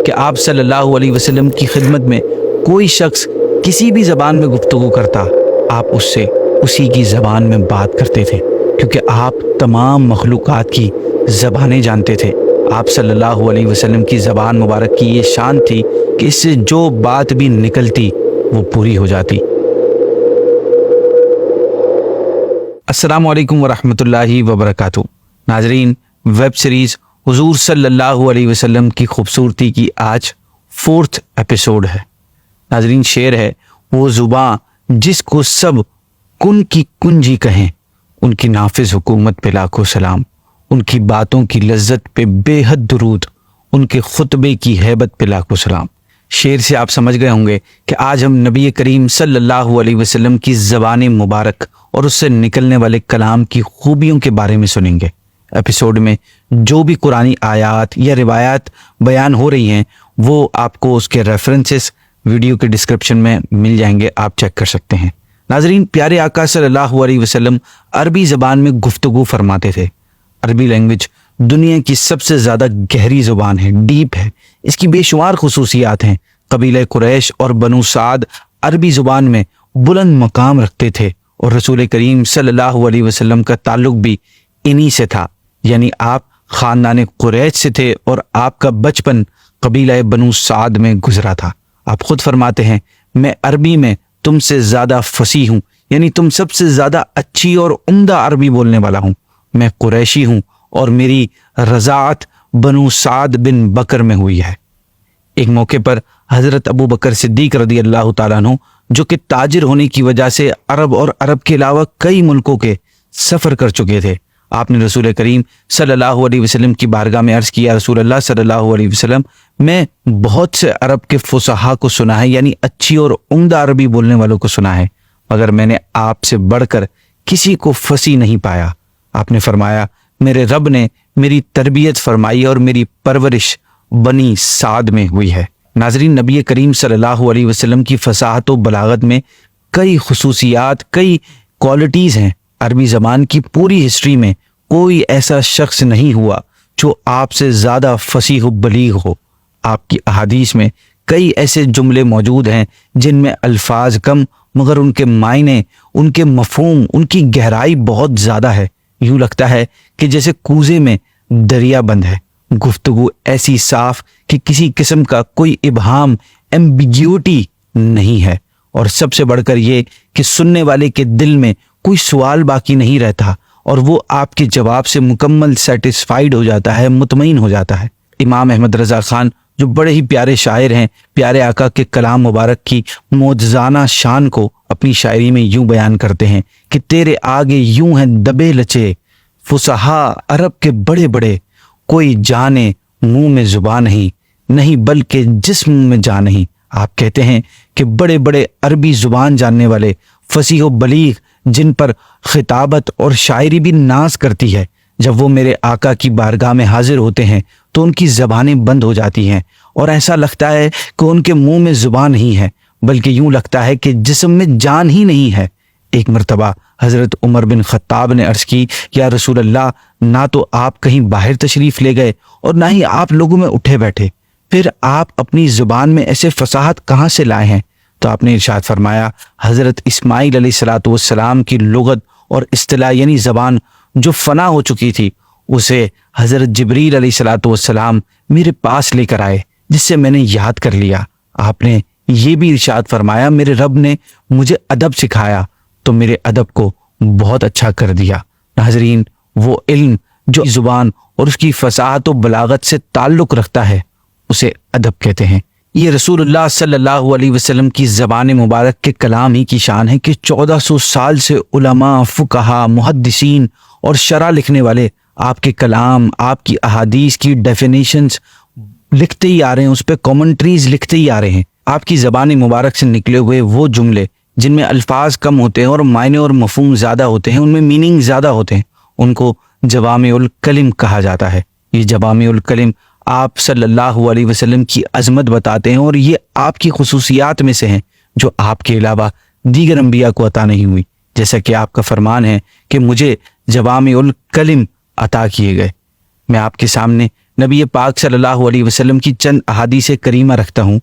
کہ آپ صلی اللہ علیہ وسلم کی خدمت میں کوئی شخص کسی بھی زبان میں گفتگو کرتا، آپ اس سے اسی کی زبان میں بات کرتے تھے، کیونکہ آپ تمام مخلوقات کی زبانیں جانتے تھے۔ آپ صلی اللہ علیہ وسلم کی زبان مبارک کی یہ شان تھی کہ اس سے جو بات بھی نکلتی وہ پوری ہو جاتی۔ السلام علیکم ورحمۃ اللہ وبرکاتہ۔ ناظرین، ویب سیریز حضور صلی اللہ علیہ وسلم کی خوبصورتی کی آج 4تھ ایپیسوڈ ہے۔ ناظرین، شعر ہے، وہ زباں جس کو سب کن کی کنجی کہیں، ان کی نافذ حکومت پہ لاکھوں سلام، ان کی باتوں کی لذت پہ بے حد درود، ان کے خطبے کی ہیبت پہ لاکھوں سلام۔ شعر سے آپ سمجھ گئے ہوں گے کہ آج ہم نبی کریم صلی اللہ علیہ وسلم کی زبان مبارک اور اس سے نکلنے والے کلام کی خوبیوں کے بارے میں سنیں گے۔ ایپیسوڈ میں جو بھی قرآنی آیات یا روایات بیان ہو رہی ہیں وہ آپ کو اس کے ریفرنسز ویڈیو کے ڈسکرپشن میں مل جائیں گے، آپ چیک کر سکتے ہیں۔ ناظرین، پیارے آقا صلی اللہ علیہ وسلم عربی زبان میں گفتگو فرماتے تھے۔ عربی لینگویج دنیا کی سب سے زیادہ گہری زبان ہے، ڈیپ ہے، اس کی بے شمار خصوصیات ہیں۔ قبیلہ قریش اور بنو سعد عربی زبان میں بلند مقام رکھتے تھے اور رسول کریم صلی اللہ علیہ وسلم کا تعلق بھی انہی سے تھا، یعنی آپ خاندان قریش سے تھے اور آپ کا بچپن قبیلہ بنو سعد میں گزرا تھا۔ آپ خود فرماتے ہیں، میں عربی میں تم سے زیادہ فصیح ہوں، یعنی تم سب سے زیادہ اچھی اور عمدہ عربی بولنے والا ہوں۔ میں قریشی ہوں اور میری رضاعت بنو سعد بن بکر میں ہوئی ہے۔ ایک موقع پر حضرت ابو بکر صدیق رضی اللہ تعالیٰ عنہ، جو کہ تاجر ہونے کی وجہ سے عرب اور عرب کے علاوہ کئی ملکوں کے سفر کر چکے تھے، آپ نے رسول کریم صلی اللہ علیہ وسلم کی بارگاہ میں عرض کیا، رسول اللہ صلی اللہ علیہ وسلم، میں بہت سے عرب کے فصحاء کو سنا ہے، یعنی اچھی اور عمدہ عربی بولنے والوں کو سنا ہے، مگر میں نے آپ سے بڑھ کر کسی کو فصیح نہیں پایا۔ آپ نے فرمایا، میرے رب نے میری تربیت فرمائی اور میری پرورش بنی سعد میں ہوئی ہے۔ ناظرین، نبی کریم صلی اللہ علیہ وسلم کی فصاحت و بلاغت میں کئی خصوصیات، کئی کوالٹیز ہیں۔ عربی زبان کی پوری ہسٹری میں کوئی ایسا شخص نہیں ہوا جو آپ سے زیادہ فصیح و بلیغ ہو۔ آپ کی احادیث میں کئی ایسے جملے موجود ہیں جن میں الفاظ کم مگر ان کے معنی، ان کے مفہوم، ان کی گہرائی بہت زیادہ ہے۔ یوں لگتا ہے کہ جیسے کوزے میں دریا بند ہے۔ گفتگو ایسی صاف کہ کسی قسم کا کوئی ابہام، ایمبیگیوٹی نہیں ہے، اور سب سے بڑھ کر یہ کہ سننے والے کے دل میں کوئی سوال باقی نہیں رہتا اور وہ آپ کے جواب سے مکمل سیٹسفائیڈ ہو جاتا ہے، مطمئن ہو جاتا ہے۔ امام احمد رضا خان، جو بڑے ہی پیارے شاعر ہیں، پیارے آقا کے کلام مبارک کی معجزانہ شان کو اپنی شاعری میں یوں بیان کرتے ہیں کہ تیرے آگے یوں ہیں دبے لچے فصحاء عرب کے بڑے بڑے، کوئی جانے منہ میں زبان نہیں بلکہ جس منہ میں جان نہیں۔ آپ کہتے ہیں کہ بڑے بڑے عربی زبان جاننے والے فصیح و بلیغ، جن پر خطابت اور شاعری بھی ناز کرتی ہے، جب وہ میرے آقا کی بارگاہ میں حاضر ہوتے ہیں تو ان کی زبانیں بند ہو جاتی ہیں اور ایسا لگتا ہے کہ ان کے منہ میں زبان نہیں ہے، بلکہ یوں لگتا ہے کہ جسم میں جان ہی نہیں ہے۔ ایک مرتبہ حضرت عمر بن خطاب نے عرض کی، یا رسول اللہ، نہ تو آپ کہیں باہر تشریف لے گئے اور نہ ہی آپ لوگوں میں اٹھے بیٹھے، پھر آپ اپنی زبان میں ایسے فصاحت کہاں سے لائے ہیں؟ تو آپ نے ارشاد فرمایا، حضرت اسماعیل علیہ الصلوۃ والسلام کی لغت اور اصطلاح یعنی زبان جو فنا ہو چکی تھی، اسے حضرت جبریل علیہ الصلوۃ والسلام میرے پاس لے کر آئے، جس سے میں نے یاد کر لیا۔ آپ نے یہ بھی ارشاد فرمایا، میرے رب نے مجھے ادب سکھایا تو میرے ادب کو بہت اچھا کر دیا۔ ناظرین، وہ علم جو زبان اور اس کی فصاحت و بلاغت سے تعلق رکھتا ہے، اسے ادب کہتے ہیں۔ یہ رسول اللہ صلی اللہ علیہ وسلم کی زبان مبارک کے کلام ہی کی شان ہے کہ 1400 سال سے علماء، فقہا، محدثین اور شرح لکھنے والے آپ کے کلام، آپ کی احادیث کی ڈیفینیشنز لکھتے ہی آ رہے ہیں، اس پہ کامنٹریز لکھتے ہی آ رہے ہیں۔ آپ کی زبان مبارک سے نکلے ہوئے وہ جملے جن میں الفاظ کم ہوتے ہیں اور معنی اور مفہوم زیادہ ہوتے ہیں، ان میں میننگ زیادہ ہوتے ہیں، ان کو جوامع الکلم کہا جاتا ہے۔ یہ جوامع الکلم آپ صلی اللہ علیہ وسلم کی عظمت بتاتے ہیں اور یہ آپ کی خصوصیات میں سے ہیں جو آپ کے علاوہ دیگر انبیاء کو عطا نہیں ہوئی، جیسا کہ آپ کا فرمان ہے کہ مجھے جوامع الکلم عطا کیے گئے۔ میں آپ کے سامنے نبی پاک صلی اللہ علیہ وسلم کی چند احادیث کریمہ رکھتا ہوں،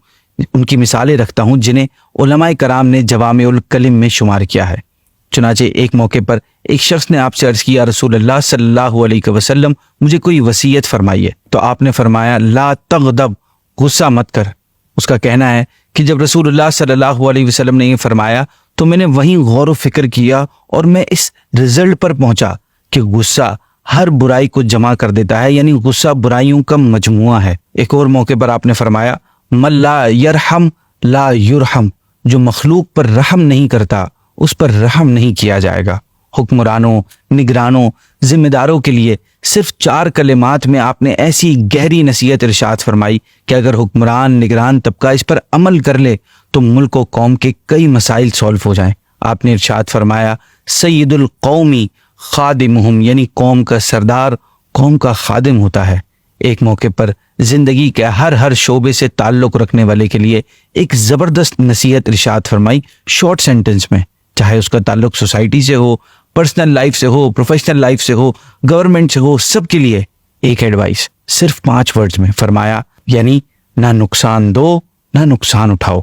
ان کی مثالیں رکھتا ہوں جنہیں علماء کرام نے جوامع الکلم میں شمار کیا ہے۔ چنانچہ ایک موقع پر ایک شخص نے آپ سے عرض کیا، رسول اللہ صلی اللہ علیہ وسلم مجھے کوئی وصیت فرمائیے۔ تو آپ نے فرمایا، لا تغضب، غصہ مت کر۔ اس کا کہنا ہے کہ جب رسول اللہ صلی اللہ علیہ وسلم نے یہ فرمایا تو میں نے وہیں غور و فکر کیا اور میں اس رزلٹ پر پہنچا کہ غصہ ہر برائی کو جمع کر دیتا ہے، یعنی غصہ برائیوں کا مجموعہ ہے۔ ایک اور موقع پر آپ نے فرمایا، من لا یرحم لا یرحم، جو مخلوق پر رحم نہیں کرتا اس پر رحم نہیں کیا جائے گا۔ حکمرانوں، نگرانوں، ذمہ داروں کے لیے صرف 4 کلمات میں آپ نے ایسی گہری نصیحت ارشاد فرمائی کہ اگر حکمران، نگران طبقہ اس پر عمل کر لے تو ملک و قوم کے کئی مسائل سولو ہو جائیں۔ آپ نے ارشاد فرمایا، سید القومی خادمہم، یعنی قوم کا سردار قوم کا خادم ہوتا ہے۔ ایک موقع پر زندگی کے ہر شعبے سے تعلق رکھنے والے کے لیے ایک زبردست نصیحت ارشاد فرمائی شارٹ سینٹنس میں، چاہے اس کا تعلق سوسائٹی سے ہو، پرسنل لائف سے ہو، پروفیشنل لائف سے ہو، گورنمنٹ سے ہو، سب کے لیے ایک ایڈوائس صرف 5 ورڈز میں فرمایا، یعنی نہ نقصان دو نہ نقصان اٹھاؤ۔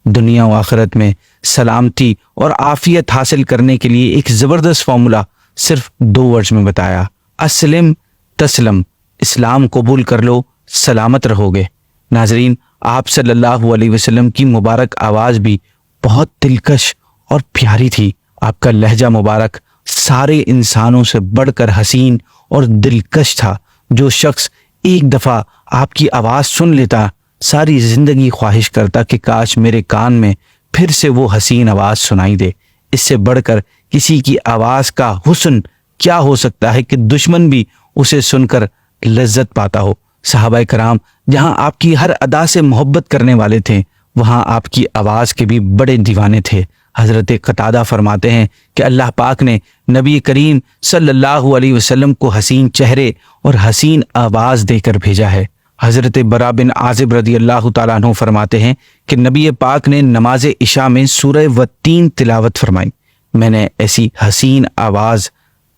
دنیا و آخرت میں سلامتی اور عافیت حاصل کرنے کے لیے ایک زبردست فارمولا صرف 2 ورڈز میں بتایا، اسلم تسلم، اسلام قبول کر لو سلامت رہو گے۔ ناظرین، آپ صلی اللہ علیہ وسلم کی مبارک آواز بھی بہت دلکش اور پیاری تھی۔ آپ کا لہجہ مبارک سارے انسانوں سے بڑھ کر حسین اور دلکش تھا۔ جو شخص ایک دفعہ آپ کی آواز سن لیتا ساری زندگی خواہش کرتا کہ کاش میرے کان میں پھر سے وہ حسین آواز سنائی دے۔ اس سے بڑھ کر کسی کی آواز کا حسن کیا ہو سکتا ہے کہ دشمن بھی اسے سن کر لذت پاتا ہو۔ صحابہ کرام جہاں آپ کی ہر ادا سے محبت کرنے والے تھے، وہاں آپ کی آواز کے بھی بڑے دیوانے تھے۔ حضرت قتادہ فرماتے ہیں کہ اللہ پاک نے نبی کریم صلی اللہ علیہ وسلم کو حسین چہرے اور حسین آواز دے کر بھیجا ہے۔ حضرت برا بن عازب رضی اللہ تعالیٰ عنہ فرماتے ہیں کہ نبی پاک نے نماز عشاء میں سورہ والتین تلاوت فرمائی، میں نے ایسی حسین آواز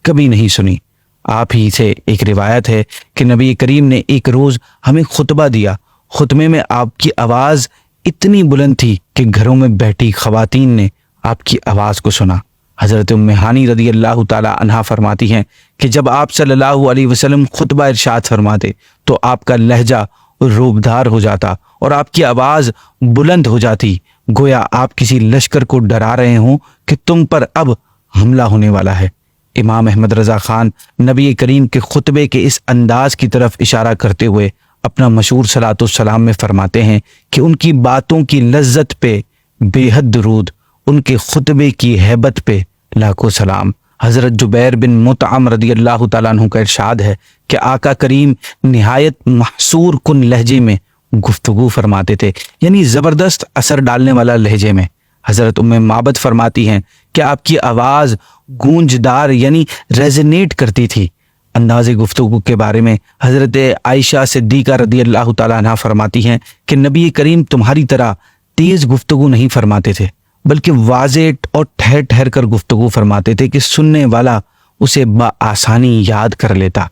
کبھی نہیں سنی۔ آپ ہی سے ایک روایت ہے کہ نبی کریم نے ایک روز ہمیں خطبہ دیا، خطبے میں آپ کی آواز اتنی بلند تھی کہ گھروں میں بیٹھی خواتین نے آپ کی آواز کو سنا۔ حضرت ام ہانی رضی اللہ تعالی عنہا فرماتی ہیں کہ جب آپ صلی اللہ علیہ وسلم خطبہ ارشاد فرماتے تو آپ کا لہجہ روبدار ہو جاتا اور آپ کی آواز بلند ہو جاتی، گویا آپ کسی لشکر کو ڈرا رہے ہوں کہ تم پر اب حملہ ہونے والا ہے۔ امام احمد رضا خان نبی کریم کے خطبے کے اس انداز کی طرف اشارہ کرتے ہوئے اپنا مشہور صلاۃ والسلام میں فرماتے ہیں کہ ان کی باتوں کی لذت پہ بے حد درود، ان کے خطبے کی ہیبت پہ لاکھوں سلام۔ حضرت جبیر بن مطعم رضی اللہ تعالیٰ عنہ کا ارشاد ہے کہ آقا کریم نہایت محصور کن لہجے میں گفتگو فرماتے تھے، یعنی زبردست اثر ڈالنے والا لہجے میں۔ حضرت ام معبد فرماتی ہیں کہ آپ کی آواز گونجدار یعنی ریزونیٹ کرتی تھی۔ انداز گفتگو کے بارے میں حضرت عائشہ صدیقہ رضی اللہ تعالیٰ عنہ فرماتی ہیں کہ نبی کریم تمہاری طرح تیز گفتگو نہیں فرماتے تھے، بلکہ واضح اور ٹھہر ٹھہر کر گفتگو فرماتے تھے کہ سننے والا اسے بآسانی یاد کر لیتا۔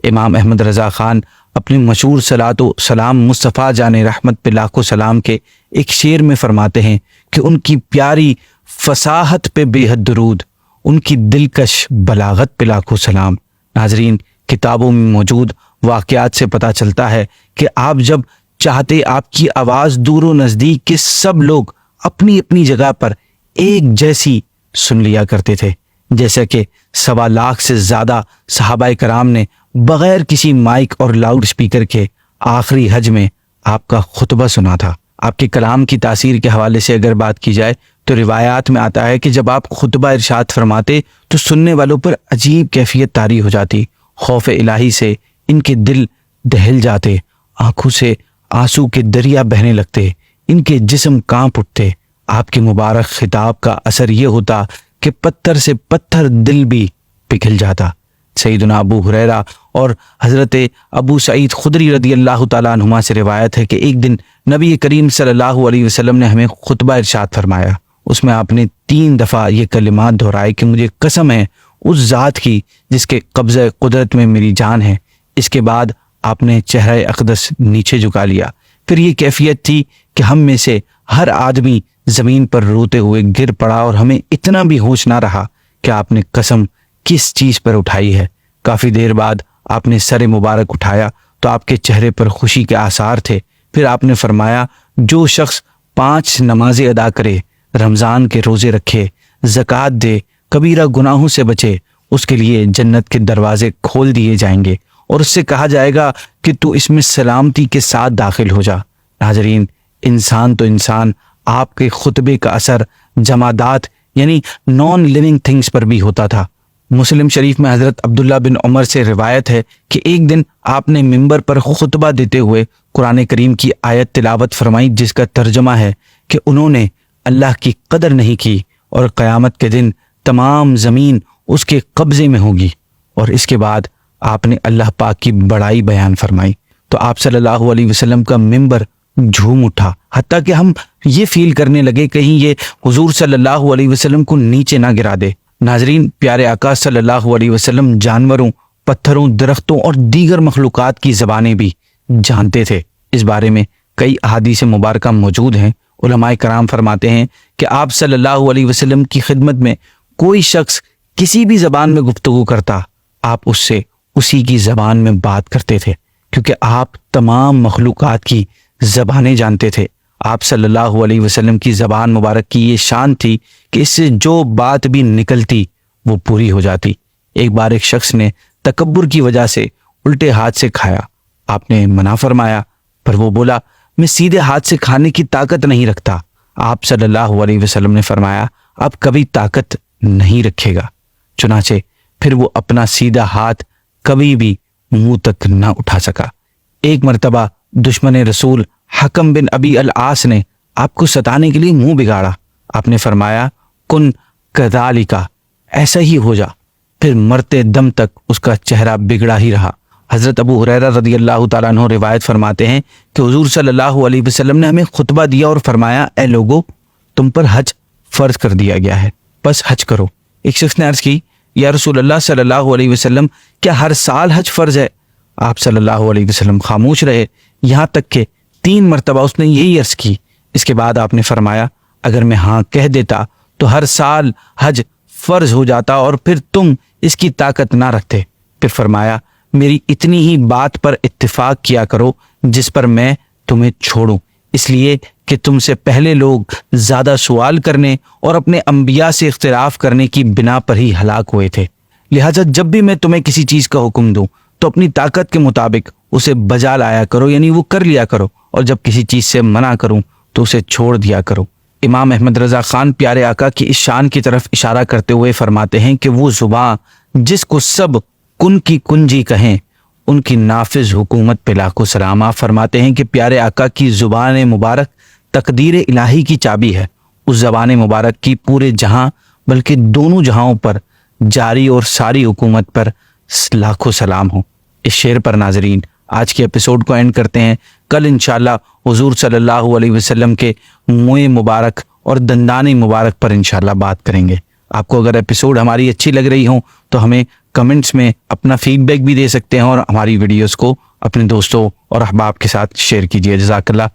امام احمد رضا خان اپنی مشہور صلاۃ و سلام مصطفیٰ جان رحمت پہ لاکھوں سلام کے ایک شعر میں فرماتے ہیں کہ ان کی پیاری فصاحت پہ بے حد درود، ان کی دلکش بلاغت پہ لاکھوں سلام۔ ناظرین، کتابوں میں موجود واقعات سے پتہ چلتا ہے کہ آپ جب چاہتے آپ کی آواز دور و نزدیک کے سب لوگ اپنی اپنی جگہ پر ایک جیسی سن لیا کرتے تھے، جیسا کہ 1.25 لاکھ سے زیادہ صحابہ کرام نے بغیر کسی مائک اور لاؤڈ سپیکر کے آخری حج میں آپ کا خطبہ سنا تھا۔ آپ کے کلام کی تاثیر کے حوالے سے اگر بات کی جائے تو روایات میں آتا ہے کہ جب آپ خطبہ ارشاد فرماتے تو سننے والوں پر عجیب کیفیت طاری ہو جاتی، خوف الہی سے ان کے دل دہل جاتے، آنکھوں سے آنسو کے دریا بہنے لگتے، ان کے جسم کانپ اٹھتے۔ آپ کے مبارک خطاب کا اثر یہ ہوتا کہ پتھر سے پتھر دل بھی پگھل جاتا۔ سیدنا ابو ہریرہ اور حضرت ابو سعید خدری رضی اللہ تعالیٰ عنہما سے روایت ہے کہ ایک دن نبی کریم صلی اللہ علیہ وسلم نے ہمیں خطبہ ارشاد فرمایا۔ اس میں آپ نے 3 دفعہ یہ کلمات دہرائے کہ مجھے قسم ہے اس ذات کی جس کے قبضہ قدرت میں میری جان ہے۔ اس کے بعد آپ نے چہرہ اقدس نیچے جھکا لیا. پھر یہ کیفیت تھی کہ ہم میں سے ہر آدمی زمین پر روتے ہوئے گر پڑا اور ہمیں اتنا بھی ہوش نہ رہا کہ آپ نے قسم کس چیز پر اٹھائی ہے. کافی دیر بعد آپ نے سر مبارک اٹھایا تو آپ کے چہرے پر خوشی کے آثار تھے. پھر آپ نے فرمایا جو شخص 5 نمازیں ادا کرے، رمضان کے روزے رکھے، زکوٰۃ دے، کبیرہ گناہوں سے بچے، اس کے لیے جنت کے دروازے کھول دیے جائیں گے اور اس سے کہا جائے گا کہ تو اس میں سلامتی کے ساتھ داخل ہو جا. ناظرین، انسان تو انسان، آپ کے خطبے کا اثر جمادات یعنی نان لیونگ تھنگس پر بھی ہوتا تھا. مسلم شریف میں حضرت عبداللہ بن عمر سے روایت ہے کہ ایک دن آپ نے ممبر پر خطبہ دیتے ہوئے قرآن کریم کی آیت تلاوت فرمائی جس کا ترجمہ ہے کہ انہوں نے اللہ کی قدر نہیں کی اور قیامت کے دن تمام زمین اس کے قبضے میں ہوگی. اور اس کے بعد آپ نے اللہ پاک کی بڑائی بیان فرمائی تو آپ صلی اللہ علیہ وسلم کا ممبر جھوم اٹھا، حتیٰ کہ ہم یہ فیل کرنے لگے کہیں یہ حضور صلی اللہ علیہ وسلم کو نیچے نہ گرا دے. ناظرین، پیارے آقا صلی اللہ علیہ وسلم جانوروں، پتھروں، درختوں اور دیگر مخلوقات کی زبانیں بھی جانتے تھے. اس بارے میں کئی احادیث مبارکہ موجود ہیں. علماء کرام فرماتے ہیں کہ آپ صلی اللہ علیہ وسلم کی خدمت میں کوئی شخص کسی بھی زبان میں گفتگو کرتا، آپ اس سے اسی کی زبان میں بات کرتے تھے، کیونکہ آپ تمام مخلوقات کی زبانیں جانتے تھے. آپ صلی اللہ علیہ وسلم کی زبان مبارک کی یہ شان تھی کہ اس سے جو بات بھی نکلتی وہ پوری ہو جاتی. ایک بار ایک شخص نے تکبر کی وجہ سے الٹے ہاتھ سے کھایا. آپ نے منع فرمایا، پر وہ بولا میں سیدھے ہاتھ سے کھانے کی طاقت نہیں رکھتا. آپ صلی اللہ علیہ وسلم نے فرمایا اب کبھی طاقت نہیں رکھے گا. چنانچہ پھر وہ اپنا سیدھا ہاتھ کبھی بھی منہ تک نہ اٹھا سکا. ایک مرتبہ دشمن رسول حکم بن ابی العاص نے آپ کو ستانے کے لیے منہ بگاڑا. آپ نے فرمایا کن کذالک، ایسا ہی ہو جا. پھر مرتے دم تک اس کا چہرہ بگڑا ہی رہا. حضرت ابو ہریرہ رضی اللہ تعالیٰ عنہ روایت فرماتے ہیں کہ حضور صلی اللہ علیہ وسلم نے ہمیں خطبہ دیا اور فرمایا اے لوگو، تم پر حج فرض کر دیا گیا ہے، بس حج کرو. ایک شخص نے عرض کی یا رسول اللہ صلی اللہ علیہ وسلم کیا ہر سال حج فرض ہے؟ آپ صلی اللہ علیہ وسلم خاموش رہے، یہاں تک کہ 3 مرتبہ اس نے یہی عرض کی. اس کے بعد آپ نے فرمایا اگر میں ہاں کہہ دیتا تو ہر سال حج فرض ہو جاتا اور پھر تم اس کی طاقت نہ رکھتے. پھر فرمایا میری اتنی ہی بات پر اتفاق کیا کرو جس پر میں تمہیں چھوڑوں، اس لیے کہ تم سے پہلے لوگ زیادہ سوال کرنے اور اپنے انبیاء سے اختلاف کرنے کی بنا پر ہی ہلاک ہوئے تھے. لہٰذا جب بھی میں تمہیں کسی چیز کا حکم دوں تو اپنی طاقت کے مطابق اسے بجا لایا کرو، یعنی وہ کر لیا کرو، اور جب کسی چیز سے منع کروں تو اسے چھوڑ دیا کرو. امام احمد رضا خان پیارے آقا کی اس شان کی طرف اشارہ کرتے ہوئے فرماتے ہیں کہ وہ زباں جس کو سب کن کی کنجی کہیں، ان کی نافذ حکومت پہ لاکھوں سلام. آپ فرماتے ہیں کہ پیارے آقا کی زبان مبارک تقدیر الہی کی چابی ہے. اس زبان مبارک کی پورے جہاں بلکہ دونوں جہاں پر جاری اور ساری حکومت پر لاکھوں سلام ہوں. اس شعر پر ناظرین آج کے ایپیسوڈ کو اینڈ کرتے ہیں. کل انشاءاللہ حضور صلی اللہ علیہ وسلم کے منہ مبارک اور دندان مبارک پر انشاءاللہ بات کریں گے. آپ کو اگر ایپیسوڈ ہماری اچھی لگ رہی ہوں تو ہمیں کمنٹس میں اپنا فیڈ بیک بھی دے سکتے ہیں اور ہماری ویڈیوز کو اپنے دوستوں اور احباب کے ساتھ شیئر کیجیے. جزاک اللہ.